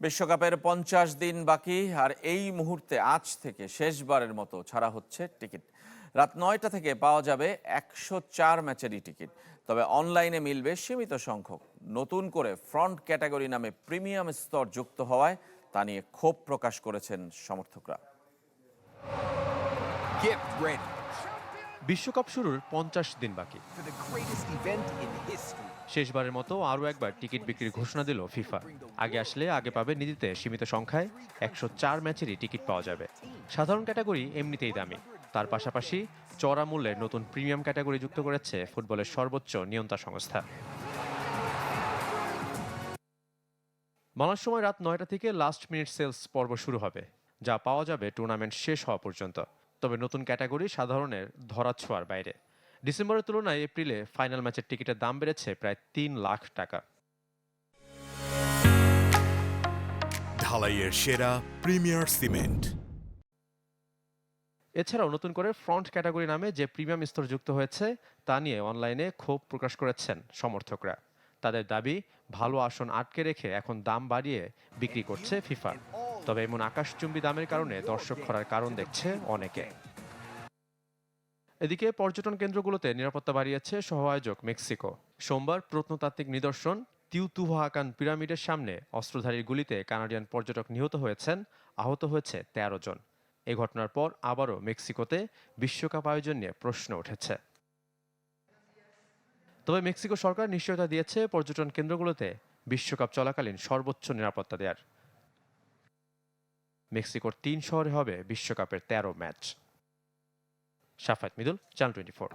বিশ্বকাপের 50 দিন বাকি, আর এই মুহূর্তে আজ থেকে শেষবারের মতো ছাড়া হচ্ছে টিকিট। রাত 9টা থেকে পাওয়া যাবে 104 ম্যাচেরই টিকিট। তবে অনলাইনে মিলবে সীমিত সংখ্যক। নতুন করে ফ্রন্ট ক্যাটাগরি নামে প্রিমিয়াম স্তর যুক্ত হওয়ায় তা নিয়ে ক্ষোভ প্রকাশ করেছেন সমর্থকরা। Get ready বিশ্বকাপ শুরুর 50 দিন বাকি। for the greatest event in history. শেষবারের মতো আরও একবার টিকিট বিক্রির ঘোষণা দিল ফিফা। আগে আসলে আগে পাবে, নিদিতে সীমিত সংখ্যায় 104 ম্যাচেরই টিকিট পাওয়া যাবে। সাধারণ ক্যাটাগরি এমনিতেই দামি, তার পাশাপাশি চড়া মূল্যে নতুন প্রিমিয়াম ক্যাটাগরি যুক্ত করেছে ফুটবলের সর্বোচ্চ নিয়ন্ত্রণ সংস্থা। বাংলার সময় রাত 9টা থেকে লাস্ট মিনিট সেলস পর্ব শুরু হবে, যা পাওয়া যাবে টুর্নামেন্ট শেষ হওয়া পর্যন্ত। তবে নতুন ক্যাটাগরি সাধারণের ধরাছোঁয়ার বাইরে। ডিসেম্বরের তুলনায় এপ্রিলে ফাইনাল ম্যাচের টিকিটের দাম বেড়েছে প্রায় 3 লাখ টাকা। ঢালাইয়ের সেরা প্রিমিয়ার সিমেন্ট। এছাড়াও নতুন করে ফ্রন্ট ক্যাটাগরি নামে যে প্রিমিয়াম স্তর যুক্ত হয়েছে তা নিয়ে অনলাইনে ক্ষোভ প্রকাশ করেছেন সমর্থকরা। তাদের দাবি, ভালো আসন আটকে রেখে এখন দাম বাড়িয়ে বিক্রি করছে ফিফা। তবে এমন আকাশচুম্বী দামের কারণে দর্শক খরার কারণ দেখছে অনেকে। এদিকে পর্যটন কেন্দ্রগুলোতে নিরাপত্তা বাড়িয়েছে সহ আয়োজক মেক্সিকো। সোমবার প্রত্নতাত্ত্বিক নিদর্শন তিউতুহাকান পিরামিডের সামনে অস্ত্রধারীর গুলিতে কানাডিয়ান পর্যটক নিহত হয়েছেন, আহত হয়েছে 13 জন। এ ঘটনার পর আবারও মেক্সিকোতে বিশ্বকাপ আয়োজন নিয়ে প্রশ্ন উঠেছে। তবে মেক্সিকো সরকার নিশ্চয়তা দিয়েছে পর্যটন কেন্দ্রগুলোতে বিশ্বকাপ চলাকালীন সর্বোচ্চ নিরাপত্তা দেওয়ার। মেক্সিকোর 3 শহরে হবে বিশ্বকাপের 13 ম্যাচ। শাফাত মিদুল, চ্যানেল 24।